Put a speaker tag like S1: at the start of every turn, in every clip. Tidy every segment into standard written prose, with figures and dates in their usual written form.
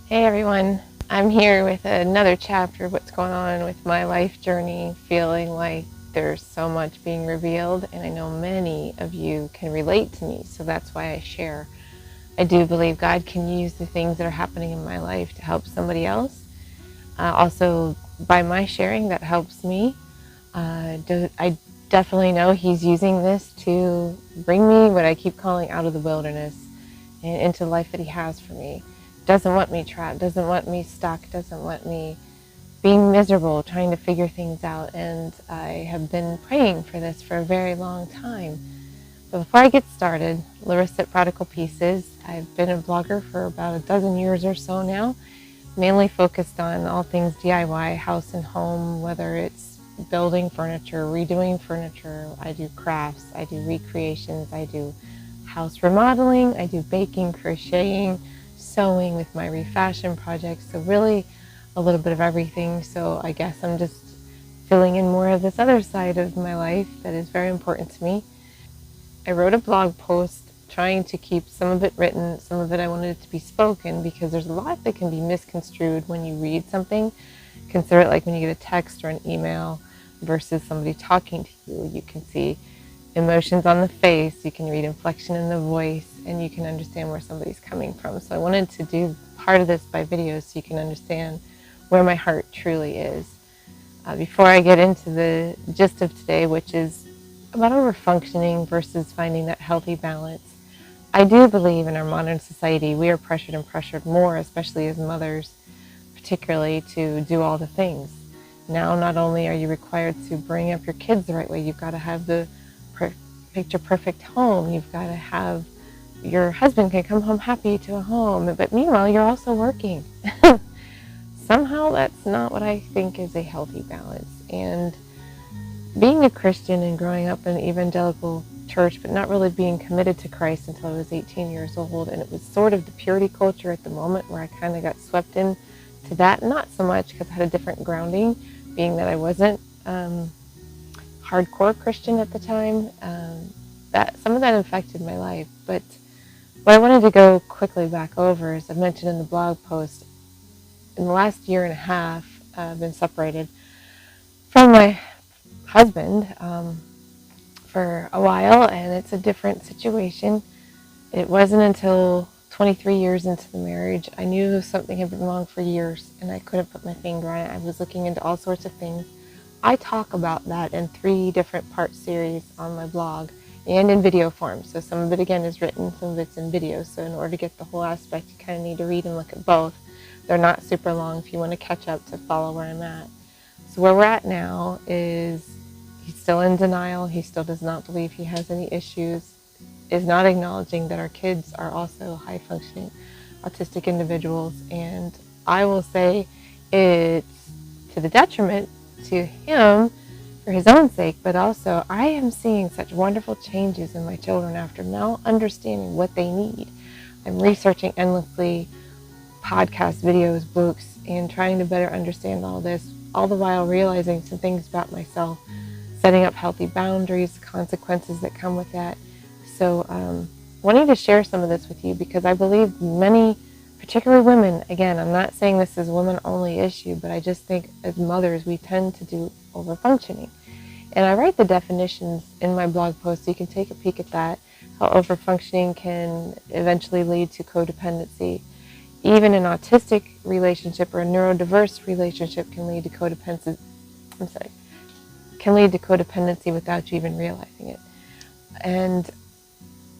S1: Hey everyone, I'm here with another chapter of what's going on with my life journey, feeling like there's so much being revealed, and I know many of you can relate to me, so that's why I share. I do believe God can use the things that are happening in my life to help somebody else. Also, by my sharing, that helps me. I definitely know He's using this to bring me what I keep calling out of the wilderness and into the life that He has for me. Doesn't want me trapped, doesn't want me stuck, doesn't want me being miserable, trying to figure things out. And I have been praying for this for a very long time. But before I get started, Larissa at Prodigal Pieces. I've been a blogger for about a dozen years or so now, mainly focused on all things DIY, house and home, whether it's building furniture, redoing furniture. I do crafts, I do recreations, I do house remodeling, I do baking, crocheting, sewing with my refashion projects. So really a little bit of everything. So I guess I'm just filling in more of this other side of my life that is very important to me. I wrote a blog post trying to keep some of it written, some of it I wanted it to be spoken, because there's a lot that can be misconstrued when you read something. Consider it like when you get a text or an email versus somebody talking to you. You can see emotions on the face, you can read inflection in the voice, and you can understand where somebody's coming from. So I wanted to do part of this by video so you can understand where my heart truly is. Before I get into the gist of today, which is about overfunctioning versus finding that healthy balance, I do believe in our modern society we are pressured and pressured more, especially as mothers, particularly to do all the things. Now, not only are you required to bring up your kids the right way, you've got to have the picture perfect home. You've got to have your husband can come home happy to a home, but meanwhile, you're also working. Somehow, that's not what I think is a healthy balance. And being a Christian and growing up in an evangelical church, but not really being committed to Christ until I was 18 years old, and it was sort of the purity culture at the moment where I kind of got swept in to that. Not so much because I had a different grounding, being that I wasn't hardcore Christian at the time. That some of that affected my life. But what I wanted to go quickly back over, as I mentioned in the blog post, in the last year and a half, I've been separated from my husband for a while, and it's a different situation. It wasn't until 23 years into the marriage I knew something had been wrong for years, and I couldn't put my finger on it. I was looking into all sorts of things. I talk about that in 3 different part series on my blog and in video form. So some of it, again, is written, some of it's in video. So in order to get the whole aspect, you kind of need to read and look at both. They're not super long if you want to catch up to follow where I'm at. So where we're at now is he's still in denial. He still does not believe he has any issues, is not acknowledging that our kids are also high-functioning autistic individuals. And I will say it's to the detriment to him for his own sake, but also I am seeing such wonderful changes in my children after now understanding what they need. I'm researching endlessly, podcasts, videos, books, and trying to better understand all this, all the while realizing some things about myself, setting up healthy boundaries, consequences that come with that. So wanting to share some of this with you because I believe many, particularly women, again, I'm not saying this is a women-only issue, but I just think as mothers, we tend to do overfunctioning. And I write the definitions in my blog post, so you can take a peek at that, how overfunctioning can eventually lead to codependency. Even an autistic relationship or a neurodiverse relationship can lead to codependency. Can lead to codependency without you even realizing it. And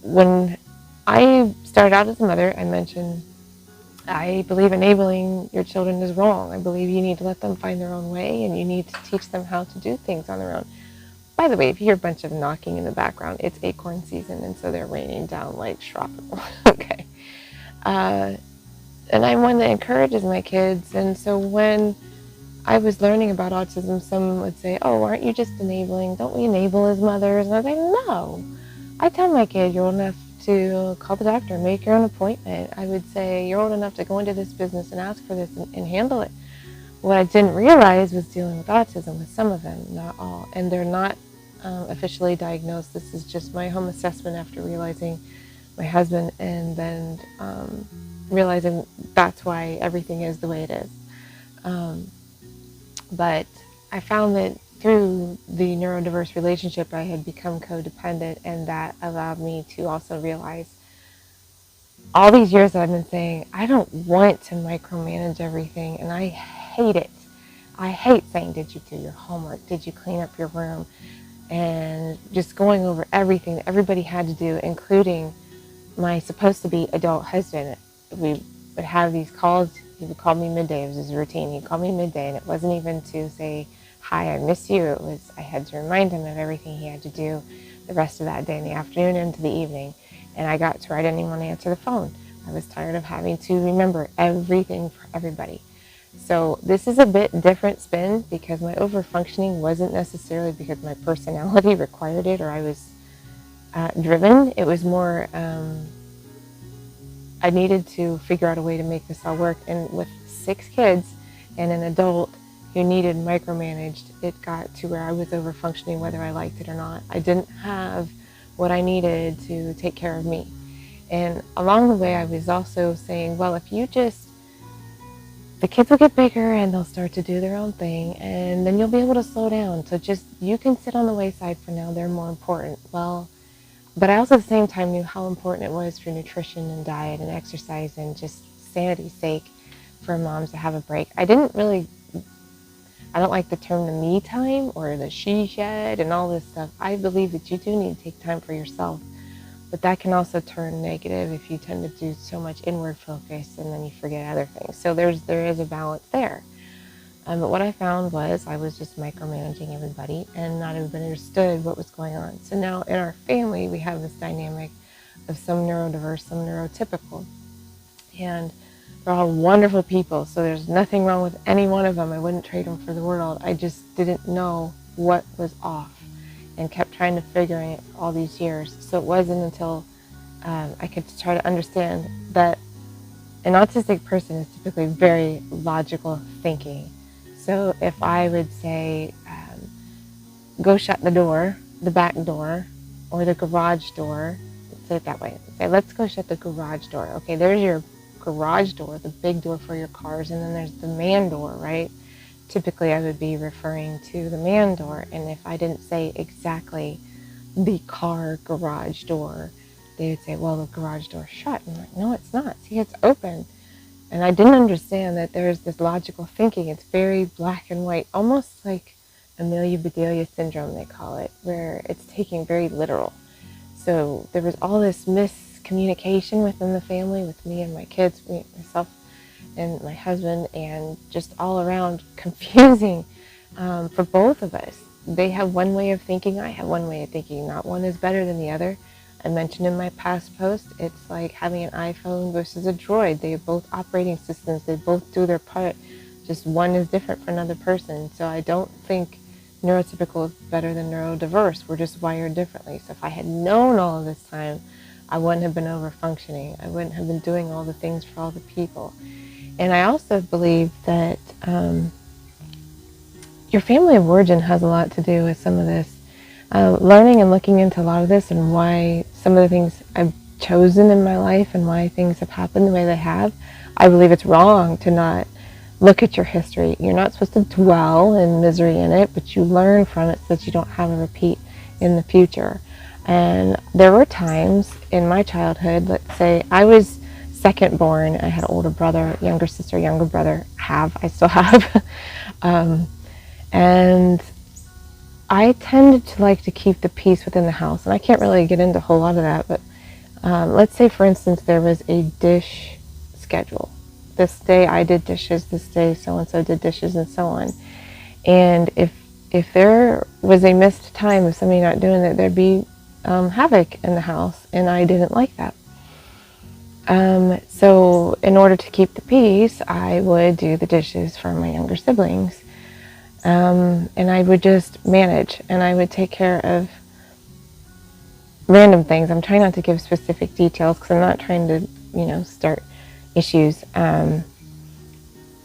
S1: when I started out as a mother, I mentioned I believe enabling your children is wrong. I believe you need to let them find their own way, and you need to teach them how to do things on their own. By the way, if you hear a bunch of knocking in the background, it's acorn season, and so they're raining down like shrapnel. Okay. And I'm one that encourages my kids, and so when I was learning about autism, some would say, oh, aren't you just enabling? Don't we enable as mothers? And I was like, no. I tell my kid, you're old enough to call the doctor, make your own appointment. I would say, you're old enough to go into this business and ask for this and handle it. What I didn't realize was dealing with autism with some of them, not all. And they're not officially diagnosed. This is just my home assessment after realizing my husband and then realizing that's why everything is the way it is. But I found that through the neurodiverse relationship, I had become codependent, and that allowed me to also realize all these years that I've been saying, I don't want to micromanage everything, and I hate it. I hate saying, did you do your homework? Did you clean up your room? And just going over everything that everybody had to do, including my supposed to be adult husband. We would have these calls. He would call me midday. It was his routine. He'd call me midday, and it wasn't even to say, hi, I miss you. It was, I had to remind him of everything he had to do the rest of that day, in the afternoon into the evening. And I got to where I didn't even want to answer the phone. I was tired of having to remember everything for everybody. So this is a bit different spin, because my overfunctioning wasn't necessarily because my personality required it or I was driven. It was more, I needed to figure out a way to make this all work. And with 6 kids and an adult who needed micromanaged, it got to where I was overfunctioning whether I liked it or not. I didn't have what I needed to take care of me. And along the way, I was also saying, well, if you just, the kids will get bigger and they'll start to do their own thing, and then you'll be able to slow down. So just, you can sit on the wayside for now. They're more important. Well, but I also at the same time knew how important it was for nutrition and diet and exercise and just sanity's sake for moms to have a break. I don't like the term the me time or the she shed and all this stuff. I believe that you do need to take time for yourself, but that can also turn negative if you tend to do so much inward focus and then you forget other things. So there is a balance there. But what I found was I was just micromanaging everybody, and not everybody understood what was going on. So now in our family, we have this dynamic of some neurodiverse, some neurotypical. And they're all wonderful people, so there's nothing wrong with any one of them. I wouldn't trade them for the world. I just didn't know what was off and kept trying to figure it all these years. So it wasn't until I could try to understand that an autistic person is typically very logical thinking. So if I would say, go shut the door, the back door, or the garage door, let's say it that way. Say, let's go shut the garage door. Okay, there's your garage door, the big door for your cars, and then there's the man door, right? Typically I would be referring to the man door, and if I didn't say exactly the car garage door, they would say, well, the garage door's shut. And I'm like, no, it's not. See, it's open. And I didn't understand that there's this logical thinking. It's very black and white, almost like Amelia Bedelia syndrome, they call it, where it's taking very literal. So there was all this miscommunication within the family, with me and my kids, myself and my husband, and just all around confusing for both of us. They have one way of thinking, I have one way of thinking. Not one is better than the other. I mentioned in my past post, it's like having an iPhone versus a Droid. They have both operating systems. They both do their part. Just one is different for another person. So I don't think neurotypical is better than neurodiverse. We're just wired differently. So if I had known all of this time, I wouldn't have been overfunctioning. I wouldn't have been doing all the things for all the people. And I also believe that your family of origin has a lot to do with some of this. Learning and looking into a lot of this and why some of the things I've chosen in my life and why things have happened the way they have, I believe it's wrong to not look at your history. You're not supposed to dwell in misery in it, but you learn from it so that you don't have a repeat in the future. And there were times in my childhood, let's say I was second born. I had an older brother, younger sister, younger brother. I still have. And I tended to like to keep the peace within the house, and I can't really get into a whole lot of that, but let's say, for instance, there was a dish schedule. This day I did dishes, this day so-and-so did dishes, and so on. And if there was a missed time of somebody not doing it, there'd be havoc in the house, and I didn't like that. So in order to keep the peace, I would do the dishes for my younger siblings. And I would just manage, and I would take care of random things. I'm trying not to give specific details because I'm not trying to, start issues. But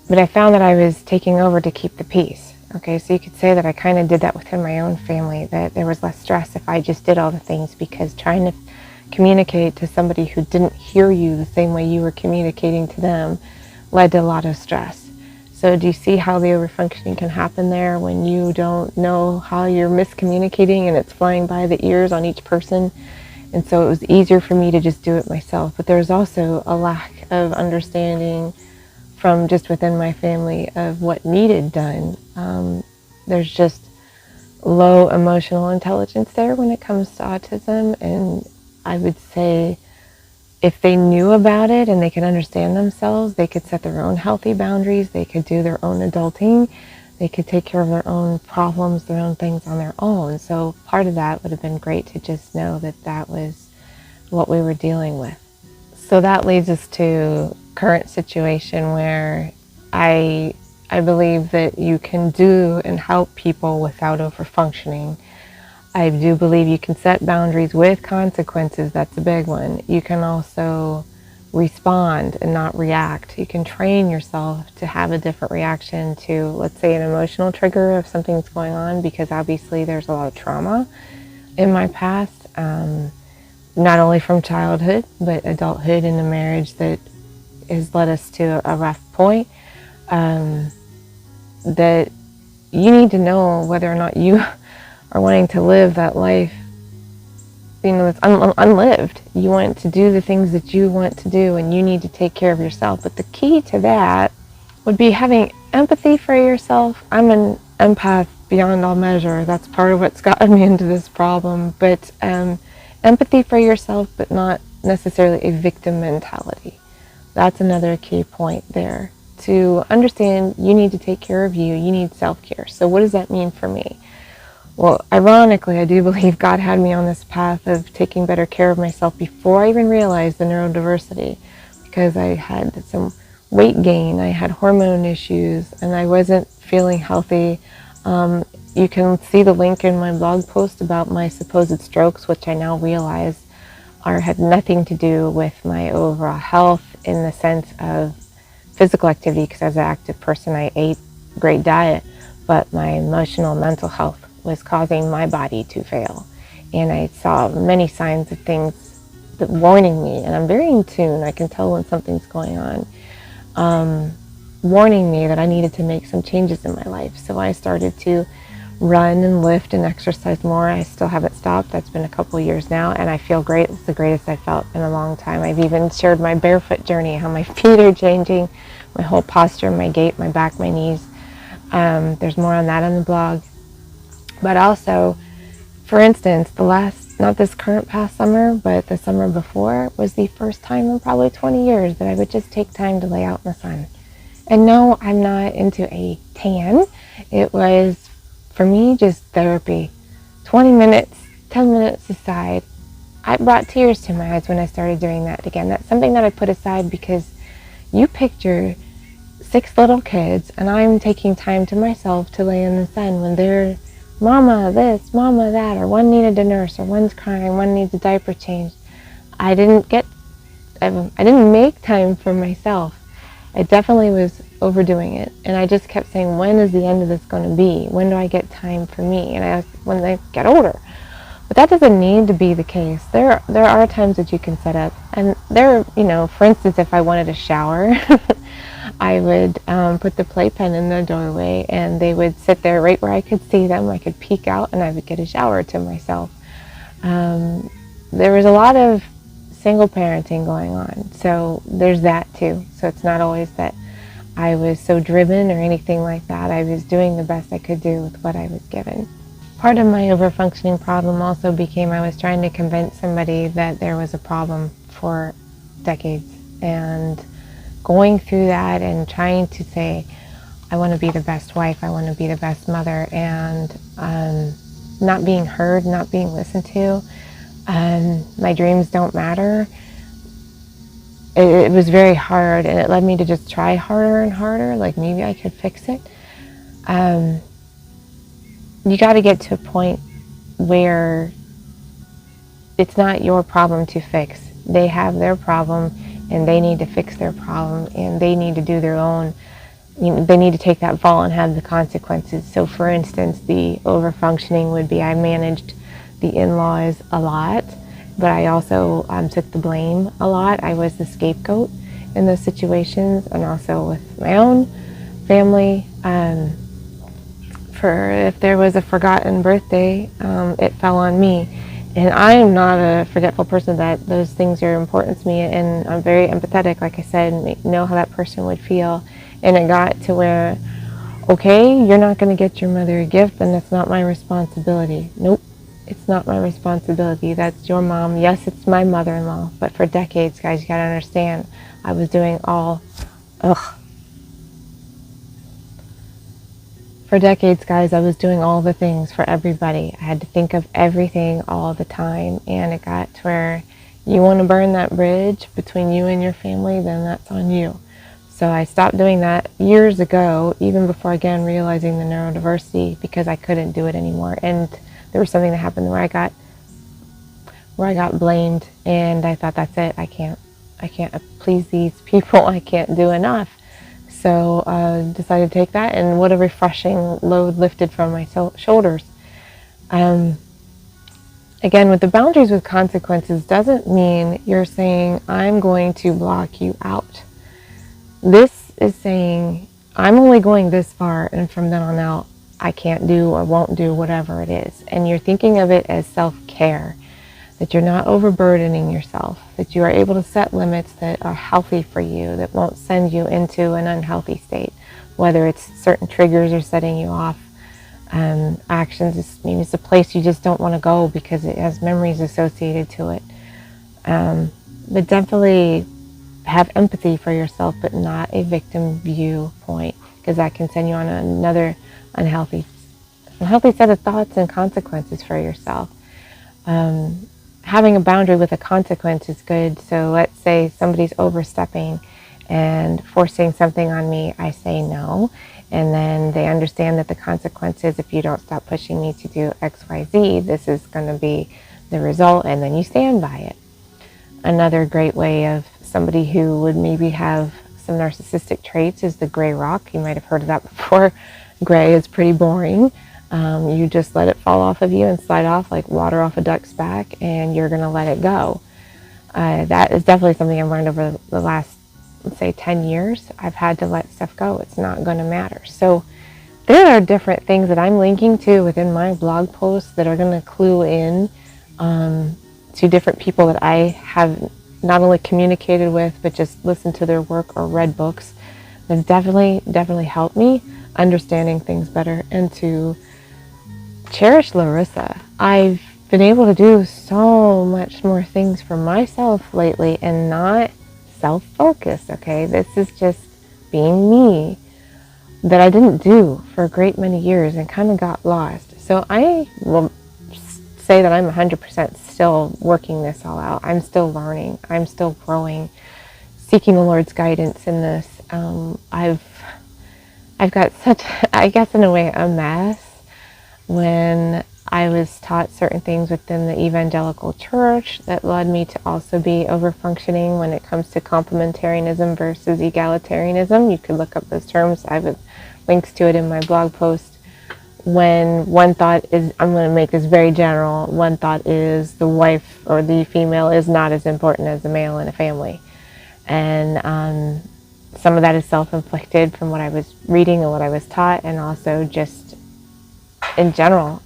S1: I found that I was taking over to keep the peace. Okay, so you could say that I kind of did that within my own family, that there was less stress if I just did all the things, because trying to communicate to somebody who didn't hear you the same way you were communicating to them led to a lot of stress. So do you see how the overfunctioning can happen there when you don't know how you're miscommunicating and it's flying by the ears on each person? And so it was easier for me to just do it myself. But there's also a lack of understanding from just within my family of what needed done. There's just low emotional intelligence there when it comes to autism. And I would say if they knew about it and they could understand themselves, they could set their own healthy boundaries, they could do their own adulting, they could take care of their own problems, their own things on their own. So part of that would have been great to just know that that was what we were dealing with. So that leads us to current situation where I believe that you can do and help people without overfunctioning. I do believe you can set boundaries with consequences. That's a big one. You can also respond and not react. You can train yourself to have a different reaction to, let's say, an emotional trigger if something's going on, because obviously there's a lot of trauma in my past, not only from childhood, but adulthood in a marriage that has led us to a rough point, that you need to know whether or not you are wanting to live that life, that's unlived. You want to do the things that you want to do, and you need to take care of yourself. But the key to that would be having empathy for yourself. I'm an empath beyond all measure. That's part of what's gotten me into this problem. But empathy for yourself, but not necessarily a victim mentality. That's another key point there. To understand you need to take care of you, you need self-care. So what does that mean for me? Well, ironically, I do believe God had me on this path of taking better care of myself before I even realized the neurodiversity, because I had some weight gain, I had hormone issues, and I wasn't feeling healthy. You can see the link in my blog post about my supposed strokes, which I now realize had nothing to do with my overall health in the sense of physical activity, because as an active person, I ate great diet, but my emotional, mental health was causing my body to fail. And I saw many signs of things that warning me, and I'm very in tune. I can tell when something's going on, warning me that I needed to make some changes in my life. So I started to run and lift and exercise more. I still haven't stopped. That's been a couple of years now, and I feel great. It's the greatest I've felt in a long time. I've even shared my barefoot journey, how my feet are changing, my whole posture, my gait, my back, my knees. There's more on that on the blog. But also, for instance, not this current past summer, but the summer before was the first time in probably 20 years that I would just take time to lay out in the sun. And no, I'm not into a tan. It was, for me, just therapy. 20 minutes, 10 minutes aside. I brought tears to my eyes when I started doing that again. That's something that I put aside because you picture 6 little kids, and I'm taking time to myself to lay in the sun when they're mama this, mama that, or one needed a nurse, or one's crying, one needs a diaper change. I didn't make time for myself. I definitely was overdoing it, and I just kept saying, when is the end of this going to be? When do I get time for me? And when they get older. But that doesn't need to be the case. There are times that you can set up, and for instance, if I wanted a shower, I would put the playpen in the doorway, and they would sit there right where I could see them. I could peek out, and I would get a shower to myself. There was a lot of single parenting going on, so there's that too. So it's not always that I was so driven or anything like that. I was doing the best I could do with what I was given. Part of my overfunctioning problem also became I was trying to convince somebody that there was a problem for decades, and going through that and trying to say, I want to be the best wife, I want to be the best mother, and not being heard, not being listened to. My dreams don't matter. It was very hard, and it led me to just try harder and harder, like maybe I could fix it. You got to get to a point where it's not your problem to fix. They have their problem, and they need to fix their problem, and they need to do their own. They need to take that fall and have the consequences. So for instance, the overfunctioning would be I managed the in-laws a lot, but I also took the blame a lot. I was the scapegoat in those situations, and also with my own family. For if there was a forgotten birthday, it fell on me. And I am not a forgetful person. That those things are important to me, and I'm very empathetic, like I said, and know how that person would feel. And it got to where, okay, you're not going to get your mother a gift, and it's not my responsibility. Nope, it's not my responsibility. That's your mom. Yes, it's my mother-in-law, but for decades, guys, you got to understand, I was doing all, ugh. For decades, guys, I was doing all the things for everybody. I had to think of everything all the time, and it got to where you want to burn that bridge between you and your family, then that's on you. So I stopped doing that years ago, even before, again, realizing the neurodiversity, because I couldn't do it anymore. And there was something that happened where I got blamed, and I thought, that's it. I can't please these people. I can't do enough. So I decided to take that, and what a refreshing load lifted from my shoulders. Again, with the boundaries with consequences doesn't mean you're saying, I'm going to block you out. This is saying, I'm only going this far, and from then on out, I can't do or won't do whatever it is. And you're thinking of it as self-care, that you're not overburdening yourself, that you are able to set limits that are healthy for you, that won't send you into an unhealthy state, whether it's certain triggers are setting you off, actions, maybe it's a place you just don't want to go because it has memories associated to it. But definitely have empathy for yourself, but not a victim viewpoint, because that can send you on another unhealthy set of thoughts and consequences for yourself. Having a boundary with a consequence is good. So let's say somebody's overstepping and forcing something on me, I say no. And then they understand that the consequence is, if you don't stop pushing me to do X, Y, Z, this is going to be the result, and then you stand by it. Another great way of somebody who would maybe have some narcissistic traits is the gray rock. You might have heard of that before. Gray is pretty boring. You just let it fall off of you and slide off like water off a duck's back, and you're going to let it go. That is definitely something I've learned over the last, let's say, 10 years. I've had to let stuff go. It's not going to matter. So there are different things that I'm linking to within my blog posts that are going to clue in to different people that I have not only communicated with, but just listened to their work or read books that definitely helped me understanding things better and to cherish Larissa. I've been able to do so much more things for myself lately and not self-focused, okay? This is just being me that I didn't do for a great many years and kind of got lost. So I will say that I'm 100% still working this all out. I'm still learning. I'm still growing, seeking the Lord's guidance in this. I've got such, I guess in a way, a mess when I was taught certain things within the evangelical church that led me to also be overfunctioning when it comes to complementarianism versus egalitarianism. You could look up those terms. I have links to it in my blog post. When one thought is, I'm going to make this very general, one thought is the wife or the female is not as important as the male in a family. And some of that is self-inflicted from what I was reading and what I was taught, and also just in general,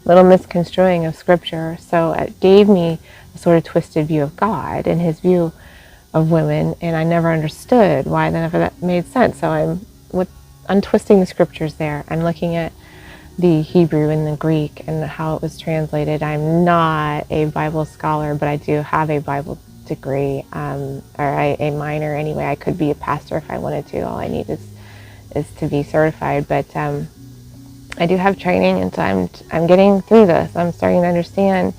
S1: little misconstruing of scripture. So it gave me a sort of twisted view of God and his view of women, and I never understood why that made sense. So I'm untwisting the scriptures there. I'm looking at the Hebrew and the Greek and how it was translated. I'm not a Bible scholar, but I do have a Bible degree, or a minor anyway. I could be a pastor if I wanted to. All I need is to be certified. But I do have training, and so I'm getting through this. I'm starting to understand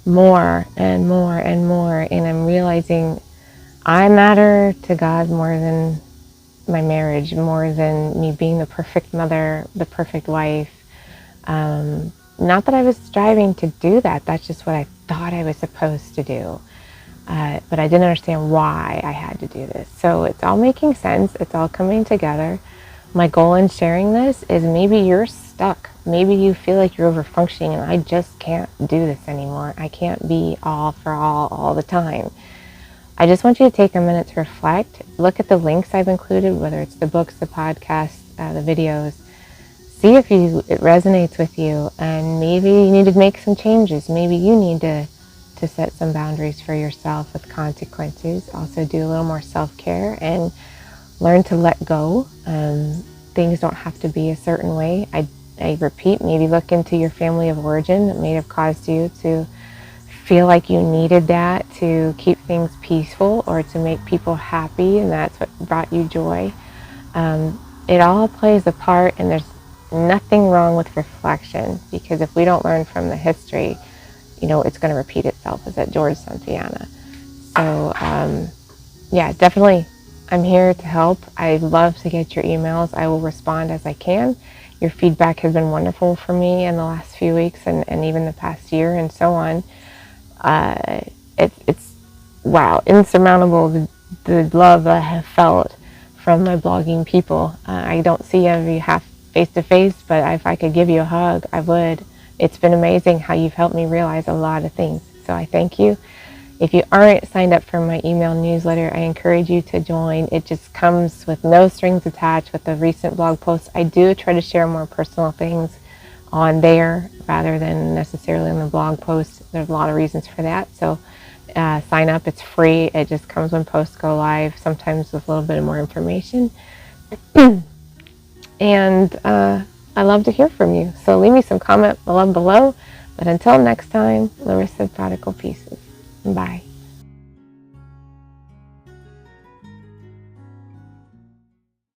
S1: more and more and more, and I'm realizing I matter to God more than my marriage, more than me being the perfect mother, the perfect wife. Not that I was striving to do that. That's just what I thought I was supposed to do. But I didn't understand why I had to do this. So it's all making sense. It's all coming together. My goal in sharing this is maybe you're stuck maybe you feel like you're overfunctioning and I just can't do this anymore. I can't be all for all the time. I just want you to take a minute to reflect. Look at the links I've included, whether it's the books, the podcasts, the videos. See if it resonates with you, and maybe you need to make some changes. Maybe you need to set some boundaries for yourself with consequences. Also do a little more self-care and learn to let go. Things don't have to be a certain way. I repeat, maybe look into your family of origin that may have caused you to feel like you needed that to keep things peaceful or to make people happy, and that's what brought you joy. It all plays a part, and there's nothing wrong with reflection, because if we don't learn from the history, it's going to repeat itself, as at George Santayana. So, yeah, definitely, I'm here to help. I love to get your emails. I will respond as I can. Your feedback has been wonderful for me in the last few weeks and even the past year and so on. It's wow, insurmountable, the love I have felt from my blogging people. I don't see every half face to face, but if I could give you a hug, I would. It's been amazing how you've helped me realize a lot of things. So I thank you. If you aren't signed up for my email newsletter, I encourage you to join. It just comes with no strings attached with the recent blog posts. I do try to share more personal things on there rather than necessarily in the blog posts. There's a lot of reasons for that. So sign up. It's free. It just comes when posts go live, sometimes with a little bit more information. And I love to hear from you. So leave me some comment below. But until next time, Larissa Prodigal Pieces. Bye.